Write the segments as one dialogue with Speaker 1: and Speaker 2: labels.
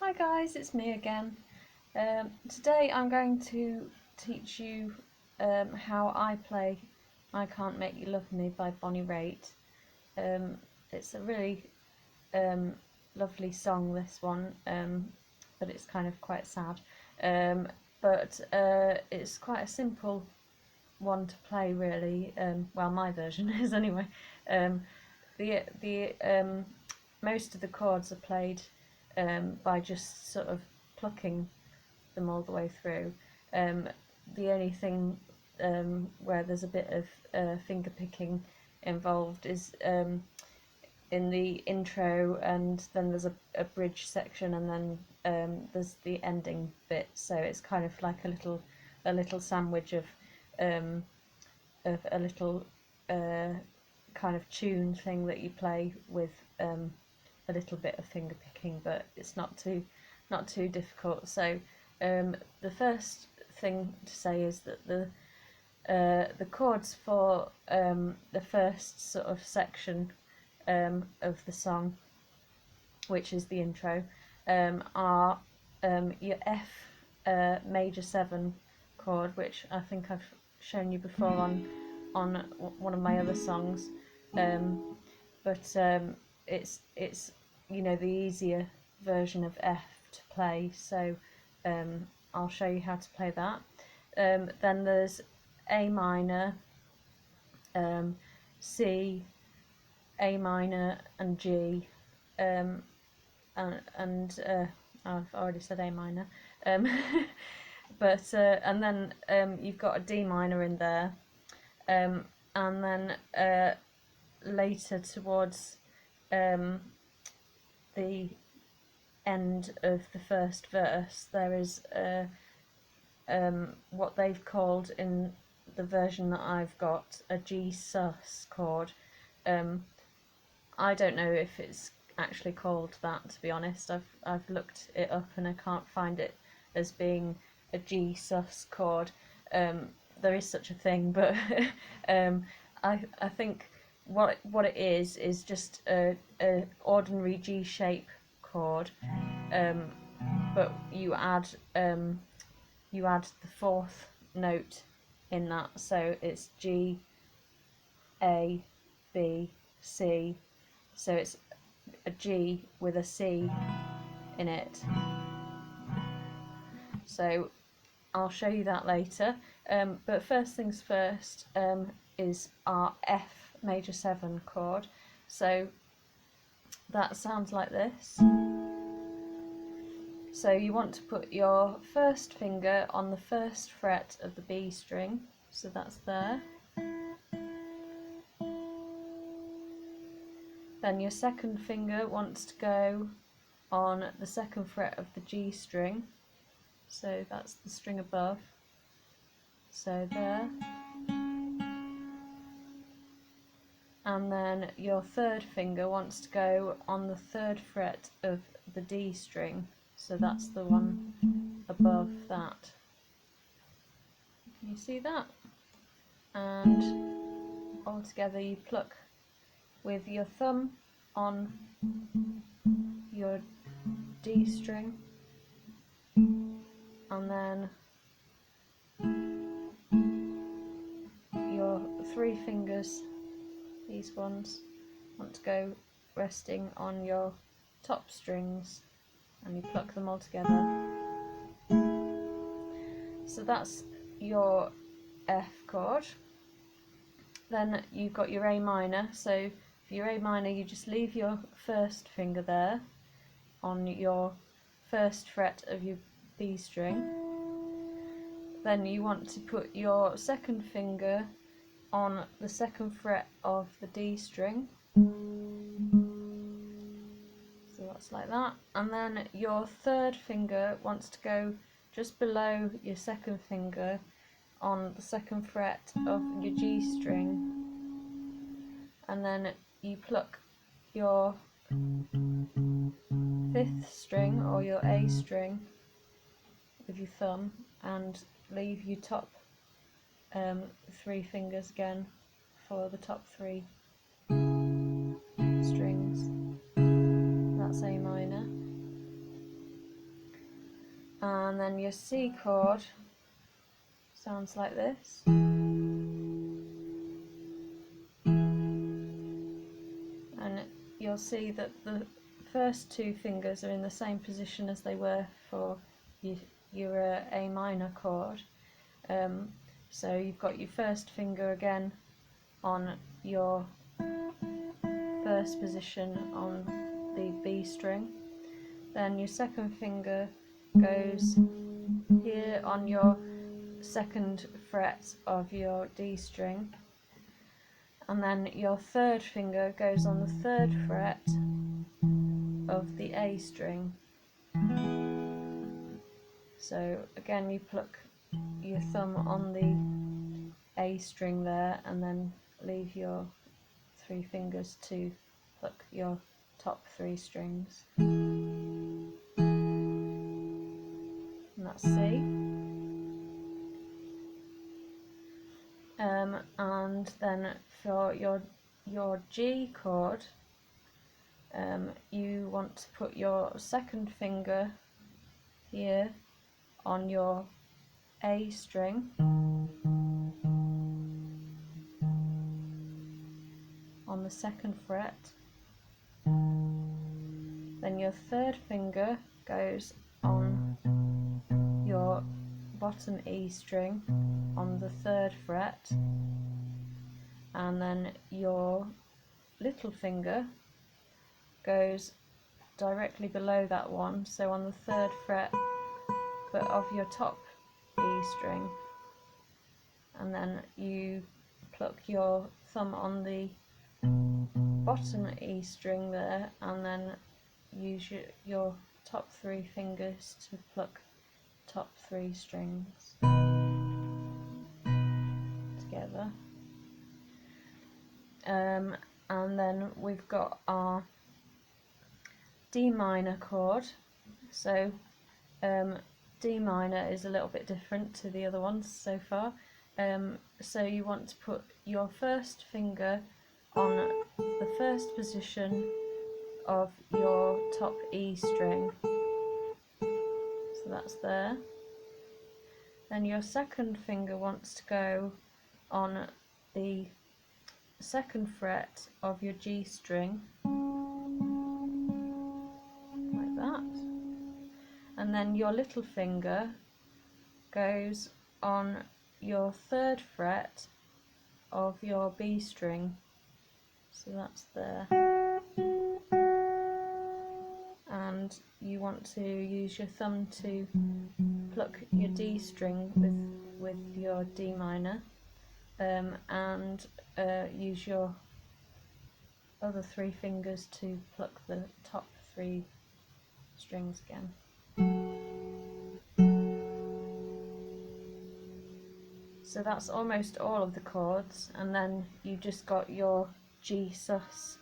Speaker 1: Hi guys, it's me again. Today I'm going to teach you how I play I Can't Make You Love Me by Bonnie Raitt. It's a really lovely song, this one, but it's kind of quite sad. But it's quite a simple one to play, really. Well, my version is anyway. The most of the chords are played by just sort of plucking them all the way through. The only thing where there's a bit of finger picking involved is in the intro, and then there's a bridge section, and then there's the ending bit. So it's kind of like a little sandwich of a little kind of tune thing that you play with a little bit of finger picking, but it's not too difficult. So the first thing to say is that the chords for the first sort of section of the song, which is the intro, are your F major 7 chord, which I think I've shown you before on one of my other songs, but it's you know, the easier version of F to play, so I'll show you how to play that. Then there's A minor, C, A minor and G, and I've already said A minor, but and then you've got a D minor in there, and then later towards the end of the first verse there is what they've called in the version that I've got a Gsus chord. I don't know if it's actually called that, to be honest. I've looked it up and I can't find it as being a Gsus chord. There is such a thing, but I think what it is just a ordinary G shape chord, but you add the fourth note in that, so it's G, A, B, C, so it's a G with a C in it. So I'll show you that later, but first things first is our F major 7 chord. So that sounds like this. So you want to put your first finger on the first fret of the B string, so that's there. Then your second finger wants to go on the second fret of the G string, so that's the string above, so there. And then your third finger wants to go on the third fret of the D string, so that's the one above that. Can you see that? And all together you pluck with your thumb on your D string, and then your 3 fingers, these ones, want to go resting on your top strings, and you pluck them all together. So that's your F chord. Then you've got your A minor, so for your A minor you just leave your first finger there on your first fret of your B string. Then you want to put your second finger on the second fret of the D string, so that's like that, and then your third finger wants to go just below your second finger on the second fret of your G string, and then you pluck your 5th string or your A string with your thumb and leave your top 3 fingers again for the top 3 strings. That's A minor. And then your C chord sounds like this. And you'll see that the first two fingers are in the same position as they were for your A minor chord. So you've got your first finger again on your first position on the B string, then your second finger goes here on your second fret of your D string, and then your third finger goes on the third fret of the A string. So again, you pluck your thumb on the A string there, and then leave your three fingers to pluck your top three strings. And that's C. And then for your G chord, you want to put your second finger here on your A string, on the second fret. Then your third finger goes on your bottom E string on the third fret, and then your little finger goes directly below that one, so on the third fret but of your top E string, and then you pluck your thumb on the bottom E string there, and then use your top three fingers to pluck top three strings together. And then we've got our D minor chord. So D minor is a little bit different to the other ones so far. So you want to put your first finger on the first position of your top E string. So that's there. Then your second finger wants to go on the second fret of your G string, like that. And then your little finger goes on your third fret of your B string, so that's there. And you want to use your thumb to pluck your D string with your D minor, and use your other three fingers to pluck the top three strings again. So that's almost all of the chords, and then you just got your Gsus,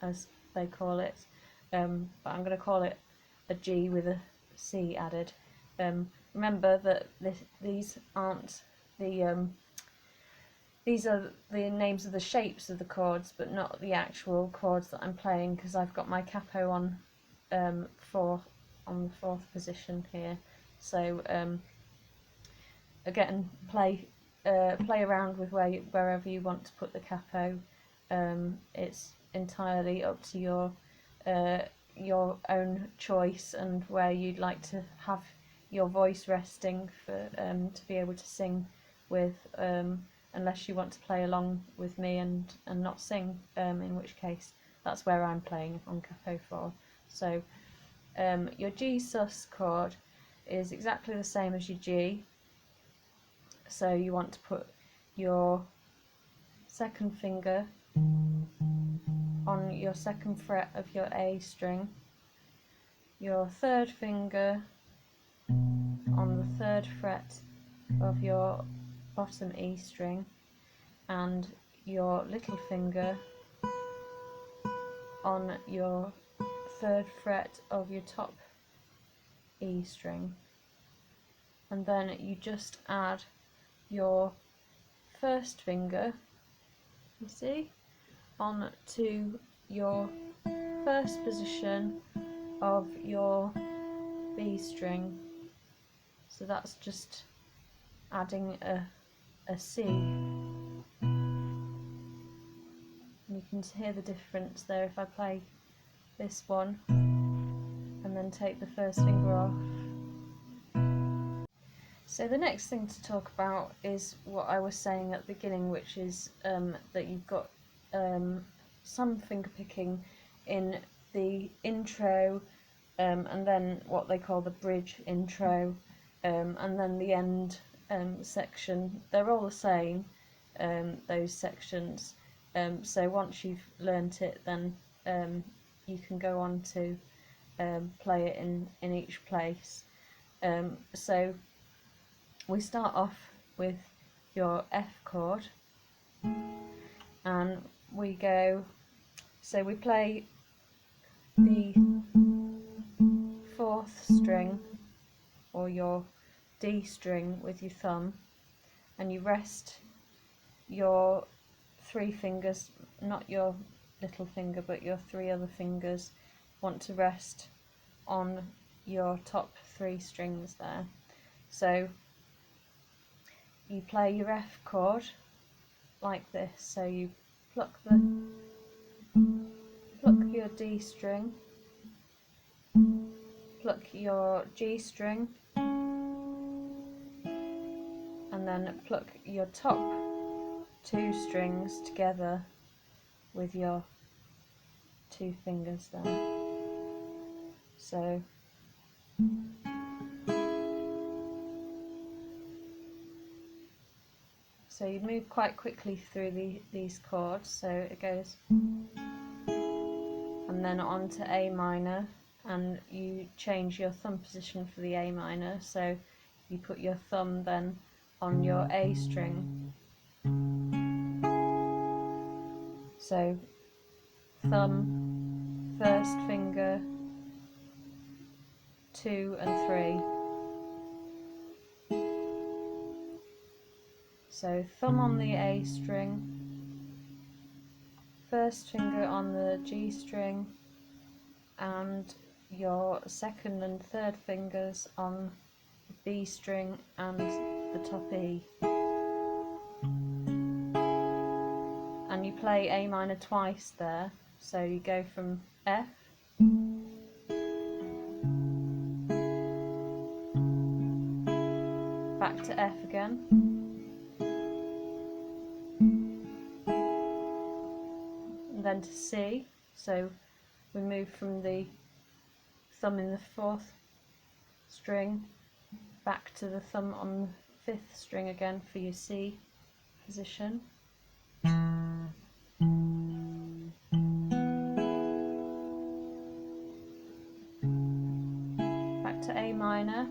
Speaker 1: as they call it, but I'm going to call it a G with a C added. Remember that these aren't the these are the names of the shapes of the chords, but not the actual chords that I'm playing, because I've got my capo on the fourth position here. So again, play around with wherever you want to put the capo. It's entirely up to your own choice and where you'd like to have your voice resting for to be able to sing with, unless you want to play along with me and not sing, in which case that's where I'm playing on capo 4. So your Gsus chord is exactly the same as your G. So you want to put your second finger on your second fret of your A string, your third finger on the third fret of your bottom E string, and your little finger on your third fret of your top E string. And then you just add your first finger, you see, on to your first position of your B string, So that's just adding a C. And you can hear the difference there if I play this one and then take the first finger off. So the next thing to talk about is what I was saying at the beginning, which is that you've got some finger picking in the intro, and then what they call the bridge intro, and then the end section. They're all the same, those sections. So once you've learnt it, then you can go on to play it in each place. So we start off with your F chord, and we go, so we play the 4th string or your D string with your thumb, and you rest your 3 fingers, not your little finger but your 3 other fingers, want to rest on your top 3 strings there. So you play your F chord like this, so you pluck your D string, pluck your G string, and then pluck your top 2 strings together with your 2 fingers there. So you move quite quickly through these chords, so it goes, and then on to A minor, and you change your thumb position for the A minor, so you put your thumb then on your A string. So thumb, first finger, 2 and 3. So thumb on the A string, first finger on the G string, and your 2nd and 3rd fingers on the B string and the top E. And you play A minor twice there, so you go from F back to F again, and then to C. So we move from the thumb in the 4th string back to the thumb on the 5th string again for your C position. Back to A minor,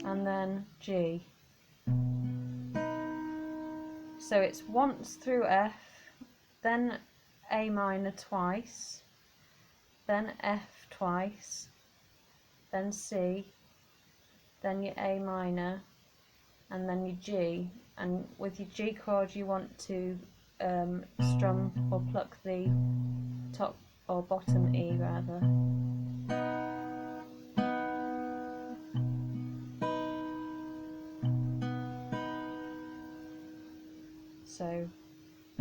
Speaker 1: and then G. So it's once through F, then A minor twice, then F twice, then C, then your A minor, and then your G. And with your G chord you want to strum or pluck the top or bottom E rather. So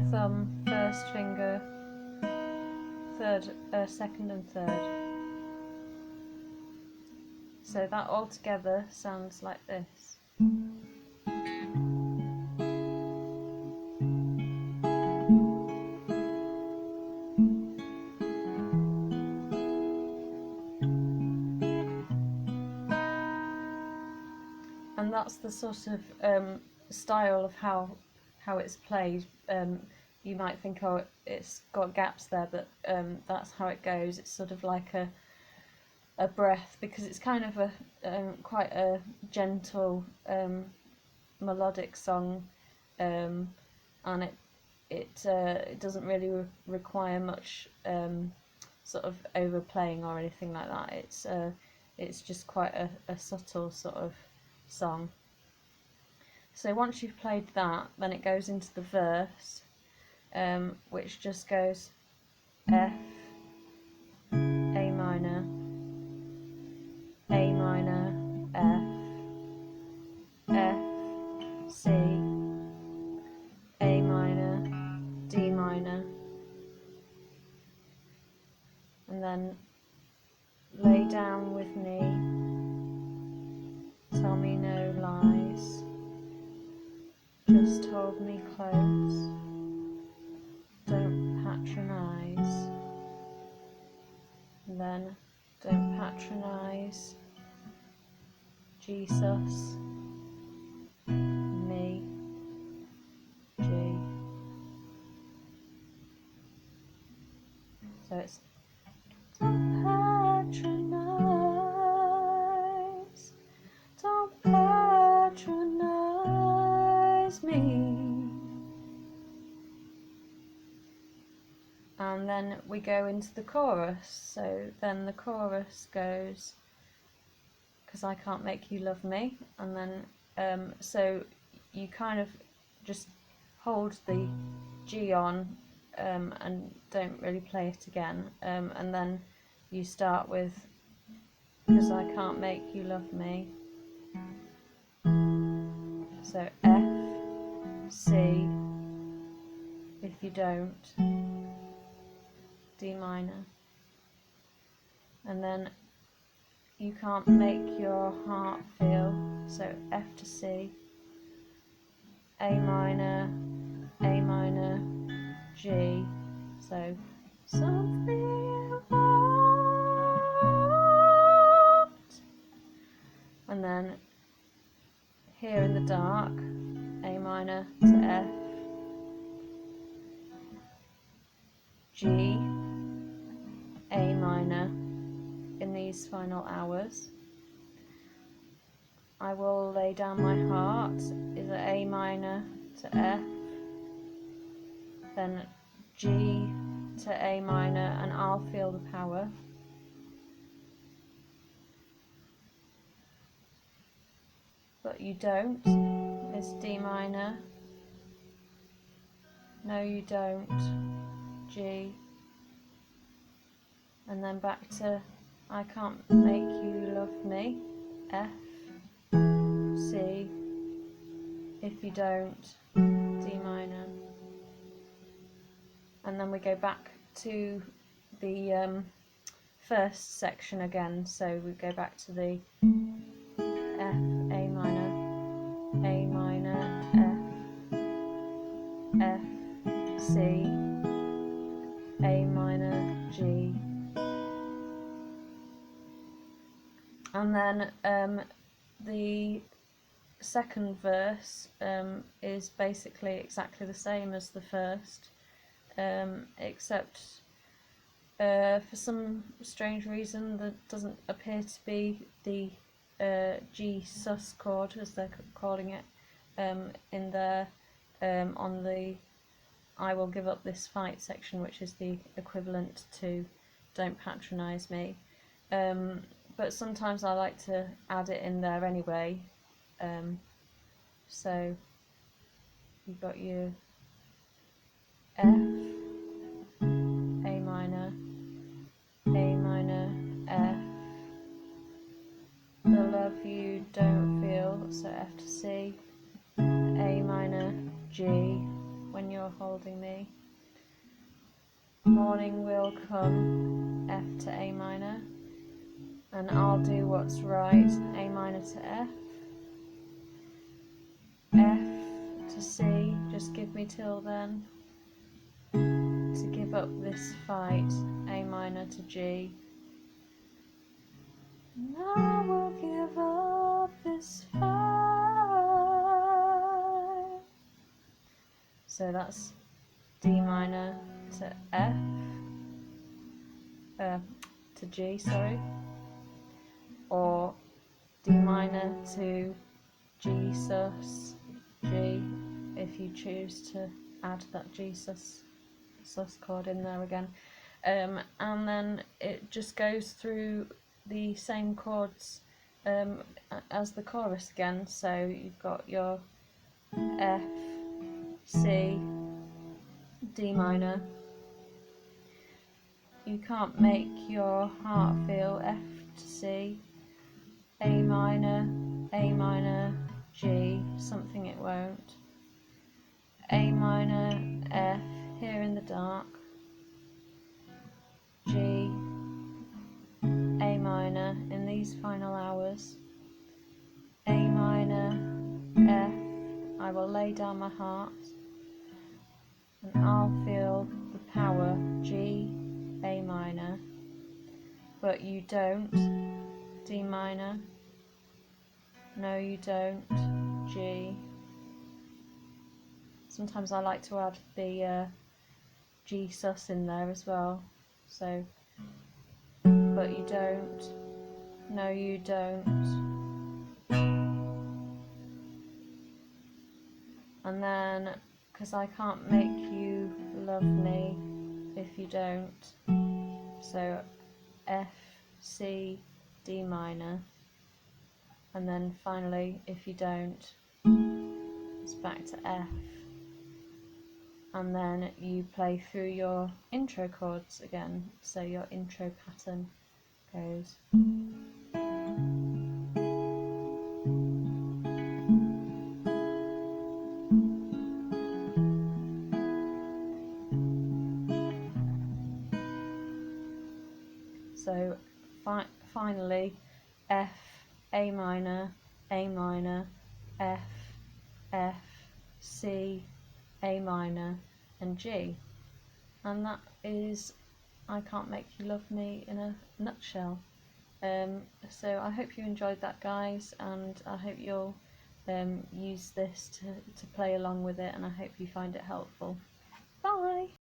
Speaker 1: thumb, first finger, 2nd and 3rd. So that all together sounds like this. And that's the sort of style of how it's played. You might think, oh, it's got gaps there, but that's how it goes. It's sort of like a breath, because it's kind of quite a gentle melodic song, and it doesn't really require much sort of overplaying or anything like that. It's just quite a subtle sort of song. So once you've played that, then it goes into the verse, which just goes F, A minor, and then lay down with me, tell me no lies, just hold me close, don't patronise, and then don't patronise, Gsus, me, G. So it's don't patronise me. And then we go into the chorus. So then the chorus goes, because I can't make you love me. And then so you kind of just hold the G on and don't really play it again, and then you start with because I can't make you love me. So F, C, if you don't, D minor, and then you can't make your heart feel, so F to C, A minor, G, so something you want, and then here in the dark, A minor to F, G, A minor in these final hours. I will lay down my heart is at A minor to F, then G to A minor, and I'll feel the power. But you don't, it's D minor, no you don't, G, and then back to I can't make you love me, F, C, if you don't, D minor, and then we go back to the first section again, so we go back to the F, A minor, F, C, A minor, G, and then the second verse is basically exactly the same as the first, except for some strange reason there doesn't appear to be the Gsus chord, as they're calling it, in there on the I will give up this fight section, which is the equivalent to don't patronise me, but sometimes I like to add it in there anyway. So you've got your F, A minor, F, the love you don't feel, so F to C, A minor, G, when you're holding me, morning will come, F to A minor, and I'll do what's right, A minor to F, F to C, just give me till then, to give up this fight, A minor to G, and I will give up this fight. So that's D minor to F, to G, sorry, or D minor to Gsus, G, if you choose to add that Sus chord in there again, and then it just goes through the same chords as the chorus again. So you've got your F, C, D minor, you can't make your heart feel, F to C, A minor, G, something it won't, A minor, F, here in the dark, G, these final hours. A minor, F, I will lay down my heart, and I'll feel the power, G, A minor, but you don't, D minor, no you don't, G. Sometimes I like to add the Gsus in there as well, so, but you don't, no you don't, and then, because I can't make you love me if you don't, so F, C, D minor, and then finally if you don't, it's back to F, and then you play through your intro chords again, so your intro pattern goes. So finally F, A minor, F, F, C, A minor and G, and that is I Can't Make You Love Me in a nutshell. So I hope you enjoyed that, guys, and I hope you'll use this to play along with it, and I hope you find it helpful. Bye!